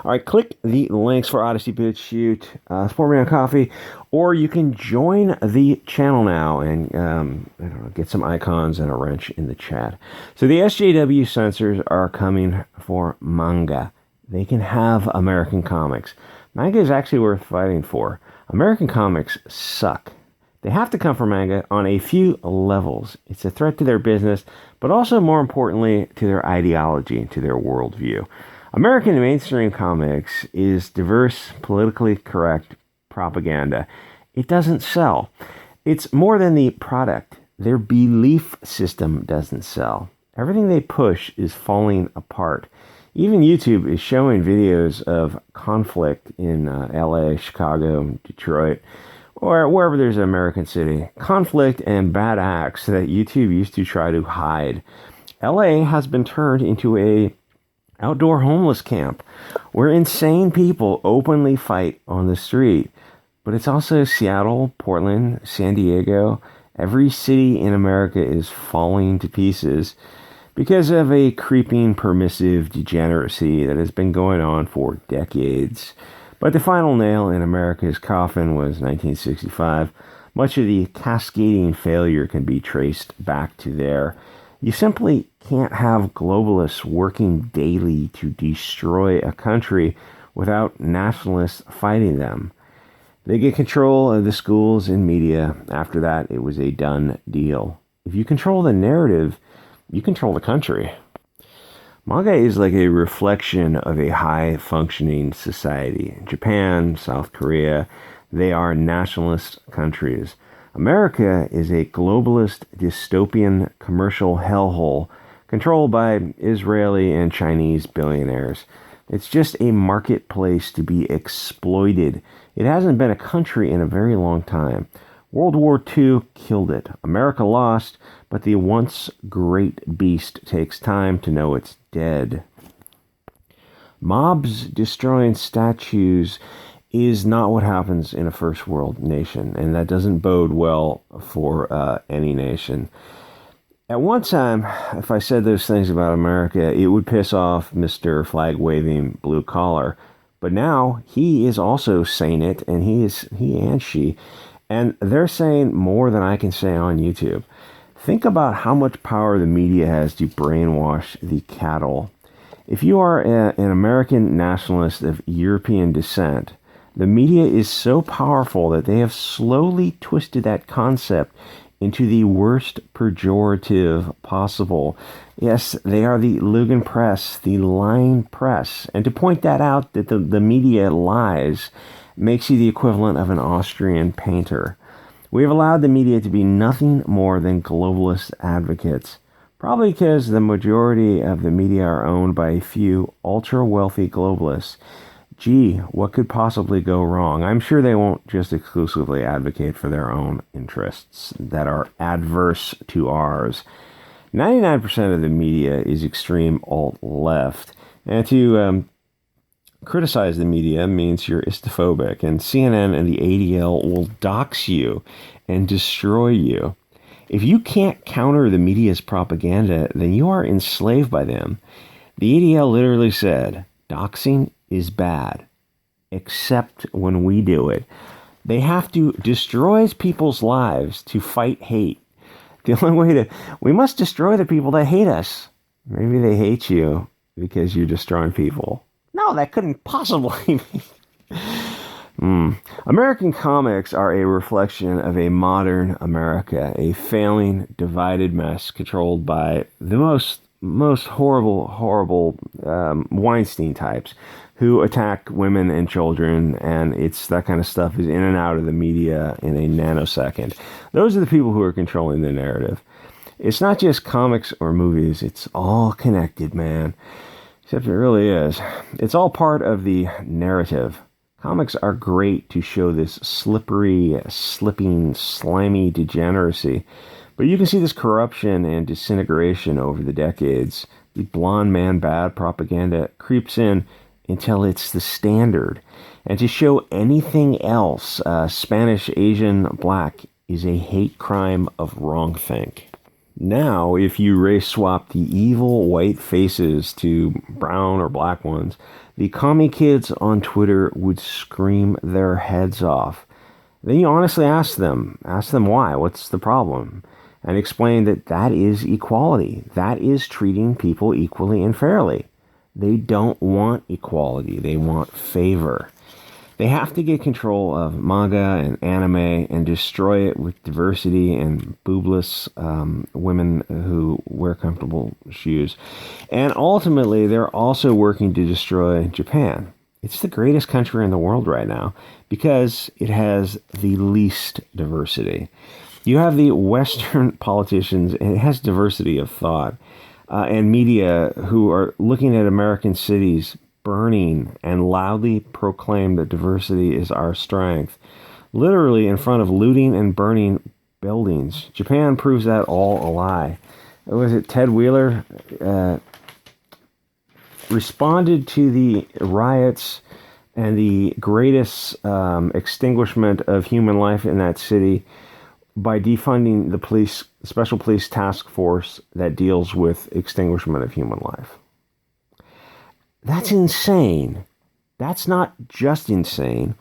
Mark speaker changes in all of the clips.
Speaker 1: All right, click the links for Odysee Bit Shoot, support me on Coffee, or you can join the channel now and I don't know, get some icons and a wrench in the chat. So the SJW censors are coming for manga. They can have American comics. Manga is actually worth fighting for. American comics suck. They have to come from manga on a few levels. It's a threat to their business, but also more importantly to their ideology and to their worldview. American mainstream comics is diverse, politically correct propaganda. It doesn't sell. It's more than the product. Their belief system doesn't sell. Everything they push is falling apart. Even YouTube is showing videos of conflict in LA, Chicago, Detroit, or wherever there's an American city. Conflict and bad acts that YouTube used to try to hide. LA has been turned into a outdoor homeless camp where insane people openly fight on the street. But it's also Seattle, Portland, San Diego. Every city in America is falling to pieces because of a creeping permissive degeneracy that has been going on for decades. But the final nail in America's coffin was 1965. Much of the cascading failure can be traced back to there. You simply can't have globalists working daily to destroy a country without nationalists fighting them. They get control of the schools and media. After that, it was a done deal. If you control the narrative, you control the country. Manga is like a reflection of a high-functioning society. Japan, South Korea, they are nationalist countries. America is a globalist, dystopian, commercial hellhole controlled by Israeli and Chinese billionaires. It's just a marketplace to be exploited. It hasn't been a country in a very long time. World War II killed it. America lost, but the once great beast takes time to know it's dead. Mobs destroying statues is not what happens in a first world nation, and that doesn't bode well for any nation. At one time, if I said those things about America, it would piss off Mr. Flag-waving blue collar. But now he is also saying it, and he and she, and they're saying more than I can say on YouTube. Think about how much power the media has to brainwash the cattle. If you are an American nationalist of European descent, the media is so powerful that they have slowly twisted that concept into the worst pejorative possible. Yes, they are the Lugan press, the lying press. And to point that out, that the media lies, makes you the equivalent of an Austrian painter. We have allowed the media to be nothing more than globalist advocates. Probably because the majority of the media are owned by a few ultra-wealthy globalists. Gee, what could possibly go wrong? I'm sure they won't just exclusively advocate for their own interests that are adverse to ours. 99% of the media is extreme alt-left. And to criticize the media means you're istophobic. And CNN and the ADL will dox you and destroy you. If you can't counter the media's propaganda, then you are enslaved by them. The ADL literally said, doxing is bad, except when we do it. They have to destroy people's lives to fight hate. The only way we must destroy the people that hate us. Maybe they hate you because you're destroying people. No, that couldn't possibly be. American comics are a reflection of a modern America, a failing, divided mess controlled by the most horrible Weinstein types who attack women and children, and it's that kind of stuff is in and out of the media in a nanosecond. Those are the people who are controlling the narrative. It's not just comics or movies, it's all connected, man. Except it really is. It's all part of the narrative. Comics are great to show this slippery, slipping, slimy degeneracy. But you can see this corruption and disintegration over the decades. The blonde man bad propaganda creeps in until it's the standard. And to show anything else, Spanish, Asian, black, is a hate crime of wrongthink. Now, if you race swap the evil white faces to brown or black ones, the commie kids on Twitter would scream their heads off. Then you honestly ask them why, what's the problem? And explain that that is equality. That is treating people equally and fairly. They don't want equality. They want favor. They have to get control of manga and anime and destroy it with diversity and boobless women who wear comfortable shoes. And ultimately, they're also working to destroy Japan. It's the greatest country in the world right now because it has the least diversity. You have the Western politicians, and it has diversity of thought, and media who are looking at American cities burning and loudly proclaim that diversity is our strength, literally in front of looting and burning buildings. Japan proves that all a lie. Was it Ted Wheeler responded to the riots and the greatest extinguishment of human life in that city by defunding the special police task force that deals with extinguishment of human life. That's insane. That's not just insane.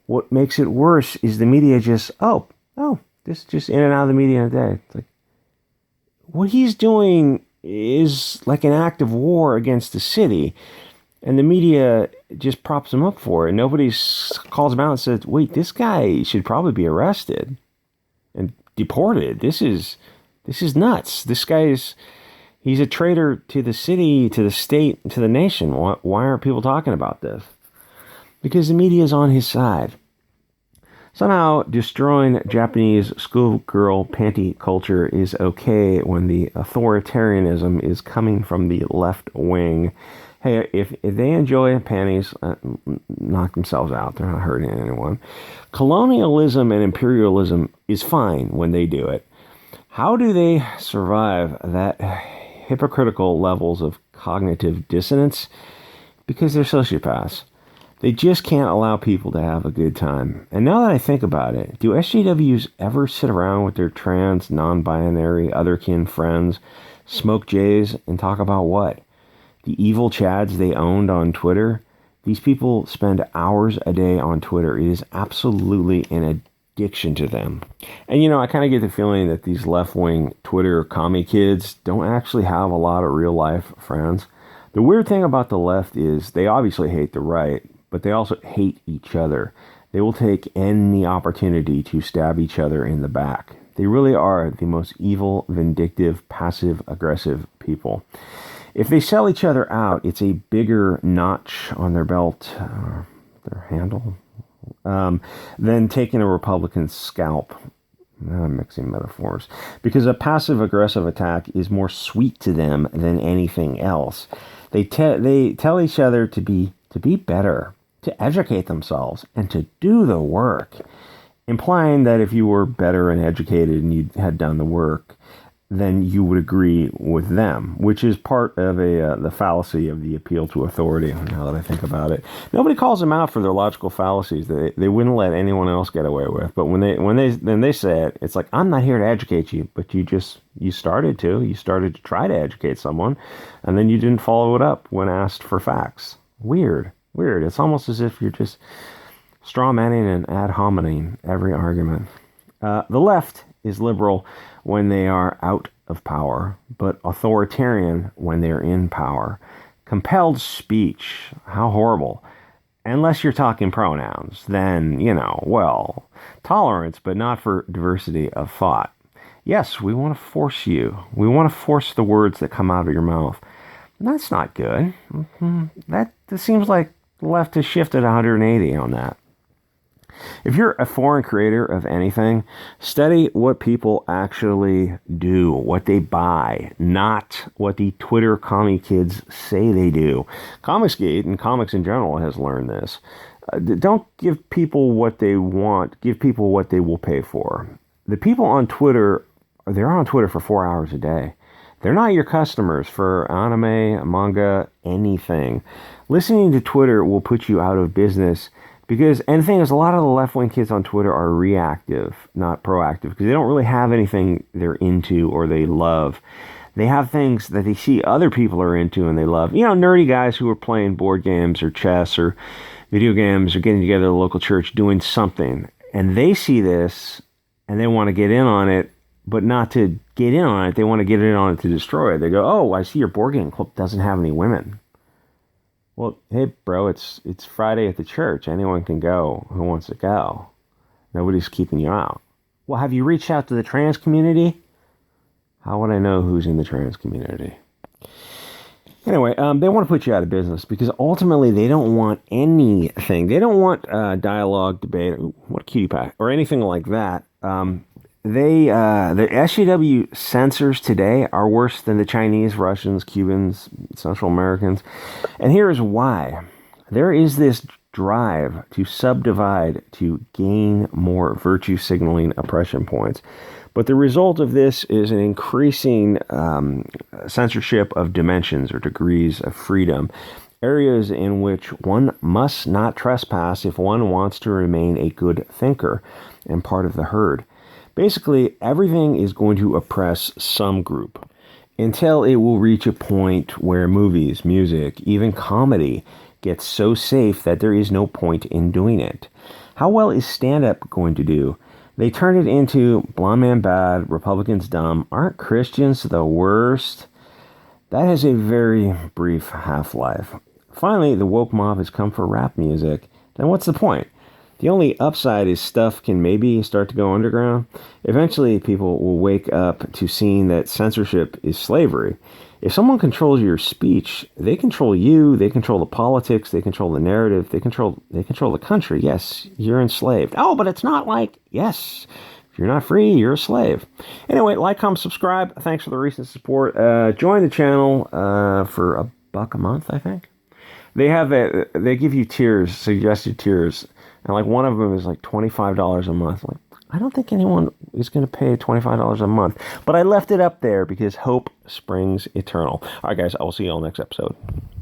Speaker 1: What makes it worse is the media just, this is just in and out of the media in a day. It's like, what he's doing is like an act of war against the city, and the media just props him up for it. Nobody calls him out and says, wait, this guy should probably be arrested and deported. This is nuts. This guy's... He's a traitor to the city, to the state, to the nation. Why aren't people talking about this? Because the media is on his side. Somehow, destroying Japanese schoolgirl panty culture is okay when the authoritarianism is coming from the left wing. Hey, if they enjoy panties, knock themselves out. They're not hurting anyone. Colonialism and imperialism is fine when they do it. How do they survive that hypocritical levels of cognitive dissonance? Because they're sociopaths. They just can't allow people to have a good time. And now that I think about it, do SJWs ever sit around with their trans, non-binary, otherkin friends, smoke J's, and talk about what? The evil chads they owned on Twitter? These people spend hours a day on Twitter. It is absolutely an addiction to them. And I kind of get the feeling that these left-wing Twitter commie kids don't actually have a lot of real-life friends. The weird thing about the left is they obviously hate the right, but they also hate each other. They will take any opportunity to stab each other in the back. They really are the most evil, vindictive, passive-aggressive people. If they sell each other out, it's a bigger notch on their belt, their handle, than taking a Republican's scalp. I'm mixing metaphors. Because a passive-aggressive attack is more sweet to them than anything else. They tell each other to be better, to educate themselves, and to do the work, implying that if you were better and educated and you had done the work, then you would agree with them, which is part of the fallacy of the appeal to authority, now that I think about it. Nobody calls them out for their logical fallacies that they wouldn't let anyone else get away with. But when they say it, it's like, I'm not here to educate you, but you started to try to educate someone, and then you didn't follow it up when asked for facts. Weird. It's almost as if you're just straw manning and ad hominem every argument. The left is liberal when they are out of power, but authoritarian when they're in power. Compelled speech, how horrible. Unless you're talking pronouns, then, tolerance, but not for diversity of thought. Yes, we want to force you. We want to force the words that come out of your mouth. That's not good. That seems like the left has shifted 180 on that. If you're a foreign creator of anything, study what people actually do, what they buy, not what the Twitter commie kids say they do. Comicsgate and comics in general has learned this. Don't give people what they want, give people what they will pay for. The people on Twitter, they're on Twitter for 4 hours a day. They're not your customers for anime, manga, anything. Listening to Twitter will put you out of business And the thing is, a lot of the left-wing kids on Twitter are reactive, not proactive, because they don't really have anything they're into or they love. They have things that they see other people are into and they love. You know, nerdy guys who are playing board games or chess or video games or getting together at a local church doing something. And they see this and they want to get in on it, but not to get in on it. They want to get in on it to destroy it. They go, oh, I see your board game club doesn't have any women. Well, hey, bro, it's Friday at the church. Anyone can go who wants to go. Nobody's keeping you out. Well, have you reached out to the trans community? How would I know who's in the trans community? Anyway, they want to put you out of business because ultimately they don't want anything. They don't want dialogue, debate, what a cutie pie, or anything like that. The SJW censors today are worse than the Chinese, Russians, Cubans, Central Americans. And here is why. There is this drive to subdivide to gain more virtue signaling oppression points. But the result of this is an increasing censorship of dimensions or degrees of freedom, areas in which one must not trespass if one wants to remain a good thinker and part of the herd. Basically, everything is going to oppress some group until it will reach a point where movies, music, even comedy gets so safe that there is no point in doing it. How well is stand-up going to do? They turn it into blonde man bad, Republicans dumb. Aren't Christians the worst? That has a very brief half-life. Finally, the woke mob has come for rap music. Then what's the point? The only upside is stuff can maybe start to go underground. Eventually, people will wake up to seeing that censorship is slavery. If someone controls your speech, they control you, they control the politics, they control the narrative, they control the country. Yes, you're enslaved. Oh, but it's not like, yes, if you're not free, you're a slave. Anyway, like, comment, subscribe. Thanks for the recent support. Join the channel for $1 a month, I think. They give you tiers, suggested tiers, and like one of them is like $25 a month. Like, I don't think anyone is going to pay $25 a month. But I left it up there because hope springs eternal. All right, guys, I will see you all next episode.